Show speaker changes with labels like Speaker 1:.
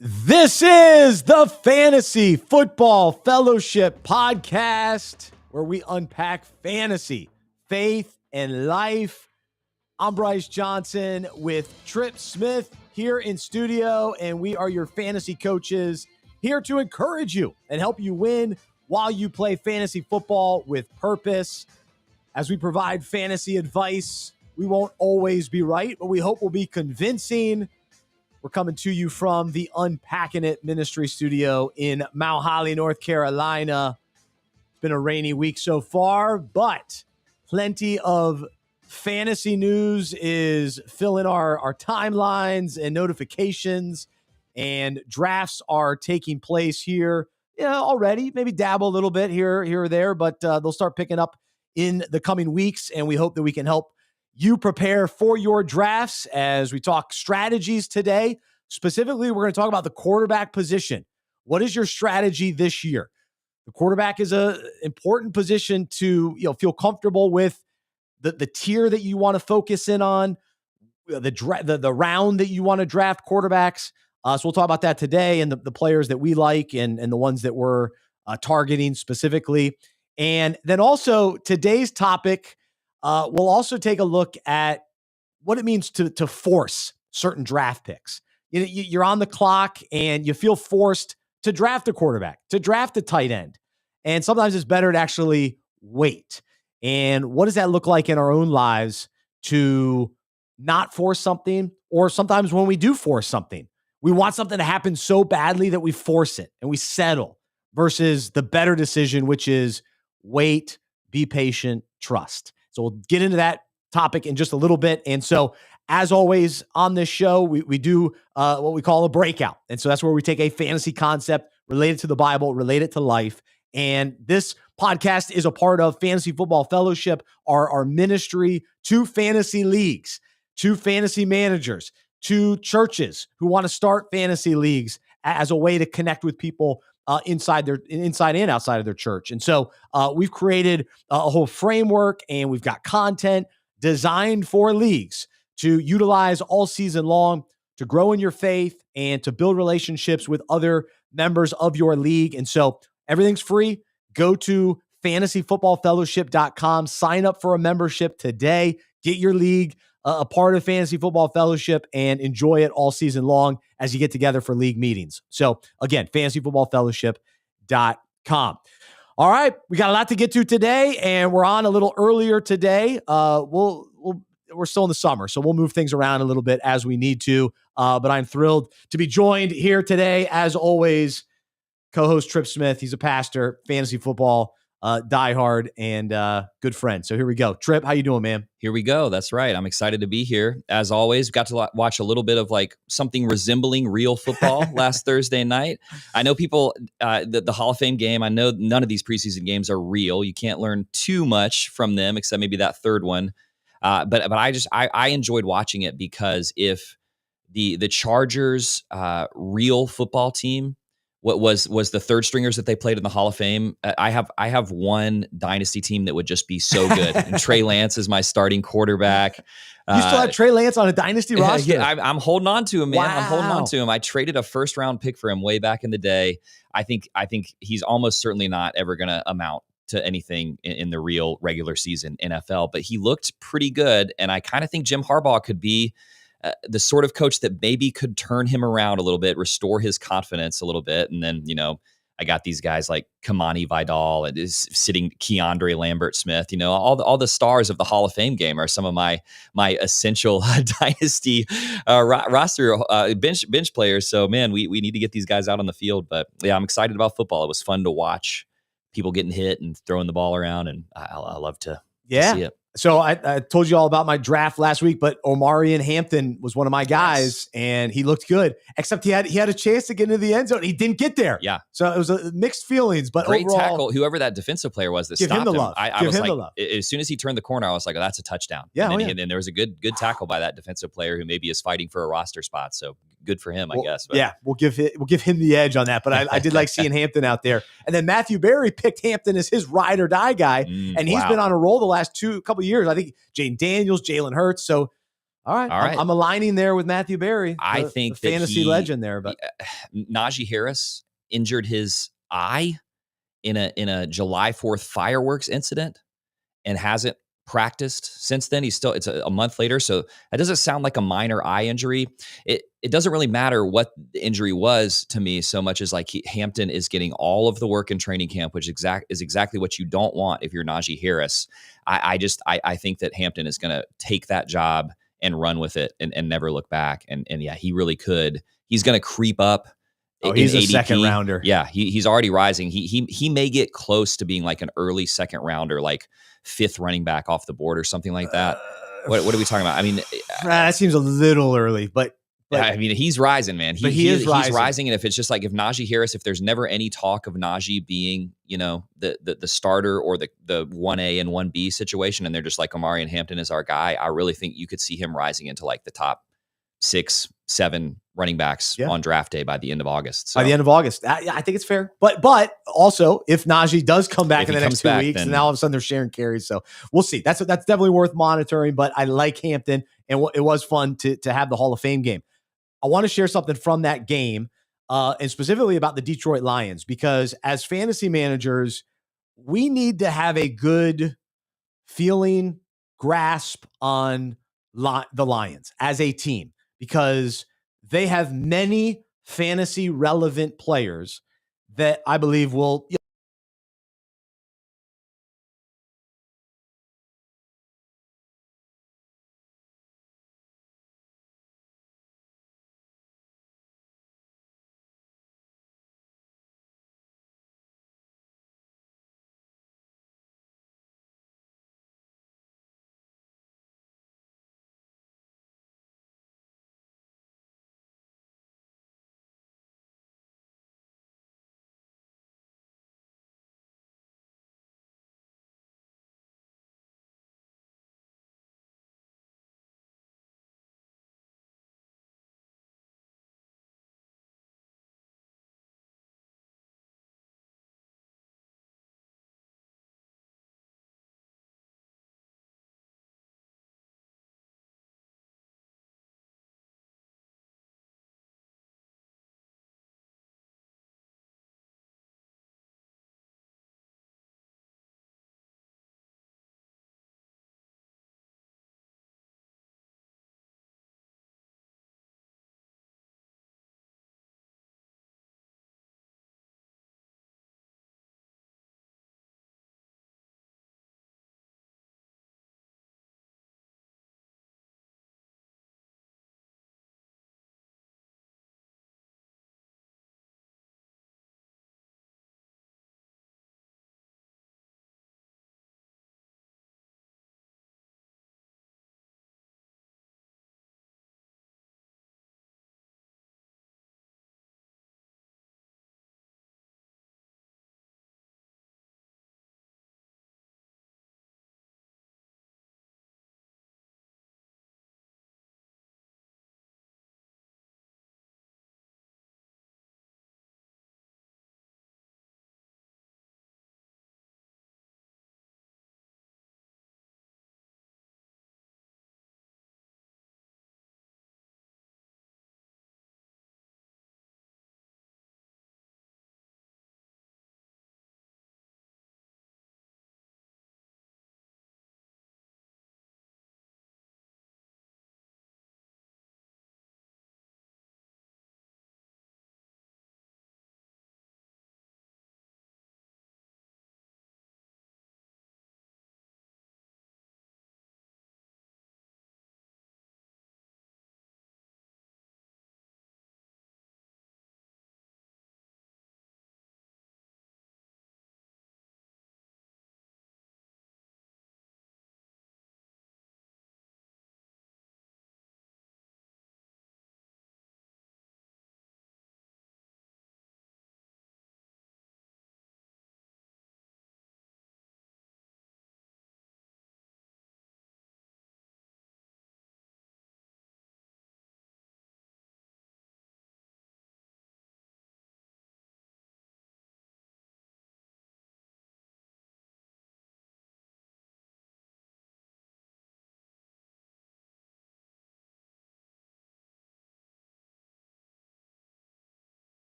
Speaker 1: This is the Fantasy Football Fellowship Podcast, where we unpack fantasy, faith, and life. I'm Bryce Johnson with Trip Smith here in studio, and we are your fantasy coaches here to encourage you and help you win while you play fantasy football with purpose. As we provide fantasy advice, we won't always be right, but we hope we'll be convincing. We're coming to you from the Unpacking It Ministry Studio in Mount Holly, North Carolina. It's been a rainy week so far, but plenty of fantasy news is filling our timelines and notifications, and drafts are taking place here already. Maybe dabble a little bit here or there, but they'll start picking up in the coming weeks, and we hope that we can help you prepare for your drafts as we talk strategies today. Specifically, we're going to talk about the quarterback position. What is your strategy this year? The quarterback is an important position to feel comfortable with. The tier that you want to focus in on, the round that you want to draft quarterbacks. So we'll talk about that today, and the players that we like and the ones that we're targeting specifically. And then also today's topic, we'll also take a look at what it means to force certain draft picks. You're on the clock and you feel forced to draft a quarterback, to draft a tight end. And sometimes it's better to actually wait. And what does that look like in our own lives to not force something? Or sometimes when we do force something, we want something to happen so badly that we force it and we settle, versus the better decision, which is wait, be patient, trust. So we'll get into that topic in just a little bit. And so, as always on this show, we do what we call a breakout. And so that's where we take a fantasy concept related to the Bible, related to life. And this podcast is a part of Fantasy Football Fellowship, our ministry to fantasy leagues, to fantasy managers, to churches who want to start fantasy leagues as a way to connect with people inside and outside of their church. And so we've created a whole framework, and we've got content designed for leagues to utilize all season long to grow in your faith and to build relationships with other members of your league. And so everything's free. Go to fantasyfootballfellowship.com, sign up for a membership today, get your league a part of Fantasy Football Fellowship, and enjoy it all season long as you get together for league meetings. So again, fantasyfootballfellowship.com. All right, we got a lot to get to today, and we're on a little earlier today. We're still in the summer, so we'll move things around a little bit as we need to. But I'm thrilled to be joined here today, as always, co-host Trip Smith. He's a pastor, fantasy football diehard, and good friend. So here we go. Trip, how you doing, man?
Speaker 2: Here we go. That's right. I'm excited to be here. As always, got to watch a little bit of something resembling real football last Thursday night. I know people, the Hall of Fame game, I know none of these preseason games are real. You can't learn too much from them, except maybe that third one. But I enjoyed watching it, because if the Chargers real football team, what was the third stringers that they played in the Hall of Fame? I have one dynasty team that would just be so good. And Trey Lance is my starting quarterback.
Speaker 1: You still have Trey Lance on a dynasty roster?
Speaker 2: Yeah, I'm holding on to him, man.
Speaker 1: Wow.
Speaker 2: I'm holding on to him. I traded a first round pick for him way back in the day. I think he's almost certainly not ever going to amount to anything in the real regular season NFL, but he looked pretty good. And I kind of think Jim Harbaugh could be the sort of coach that maybe could turn him around a little bit, restore his confidence a little bit. And then, I got these guys like Kamani Vidal and is sitting Keandre Lambert-Smith, all the stars of the Hall of Fame game are some of my essential dynasty roster bench players. So man, we need to get these guys out on the field, but yeah, I'm excited about football. It was fun to watch people getting hit and throwing the ball around. And I love to see it.
Speaker 1: So I told you all about my draft last week, but Omarion Hampton was one of my guys, and he looked good. Except he had a chance to get into the end zone. He didn't get there.
Speaker 2: Yeah.
Speaker 1: So it was mixed feelings, but
Speaker 2: great
Speaker 1: overall,
Speaker 2: tackle. Whoever that defensive player was that
Speaker 1: give
Speaker 2: stopped
Speaker 1: him the love.
Speaker 2: I was like, as soon as he turned the corner, I was like, oh, that's a touchdown.
Speaker 1: Yeah.
Speaker 2: And then there was a good tackle by that defensive player who maybe is fighting for a roster spot. So good for him, I guess. But.
Speaker 1: Yeah, we'll give him the edge on that. But I did like seeing Hampton out there. And then Matthew Berry picked Hampton as his ride or die guy, and he's been on a roll the last couple of years. I think Jane Daniels, Jalen Hurts. So All right.
Speaker 2: All right.
Speaker 1: I'm aligning there with Matthew Berry.
Speaker 2: I think
Speaker 1: the
Speaker 2: that
Speaker 1: fantasy legend there, but
Speaker 2: Najee Harris injured his eye in a July 4th fireworks incident and hasn't practiced since then. It's a month later. So that doesn't sound like a minor eye injury. It doesn't really matter what the injury was to me so much as like Hampton is getting all of the work in training camp, which is exactly what you don't want if you're Najee Harris. I think that Hampton is going to take that job and run with it and never look back. And yeah, he really could. He's going to creep up.
Speaker 1: Oh, he's a
Speaker 2: ADP.
Speaker 1: second rounder.
Speaker 2: Yeah, he's already rising. He may get close to being like an early second rounder, like 5th running back off the board or something like that. What are we talking about? I mean,
Speaker 1: that seems a little early, but
Speaker 2: I mean, he's rising, man.
Speaker 1: He is rising.
Speaker 2: He's rising, and if it's just like if Najee Harris, if there's never any talk of Najee being, the starter or the 1A and 1B situation, and they're just like Omari and Hampton is our guy, I really think you could see him rising into like the top 6, 7 running backs on draft day by the end of August. So.
Speaker 1: By the end of August. I think it's fair. But also, if Najee does come back in the next 2 weeks, and now all of a sudden they're sharing carries. So we'll see. That's definitely worth monitoring. But I like Hampton, and it was fun to have the Hall of Fame game. I want to share something from that game, and specifically about the Detroit Lions, because as fantasy managers, we need to have a good feeling, grasp on the Lions as a team, because they have many fantasy relevant players that I believe will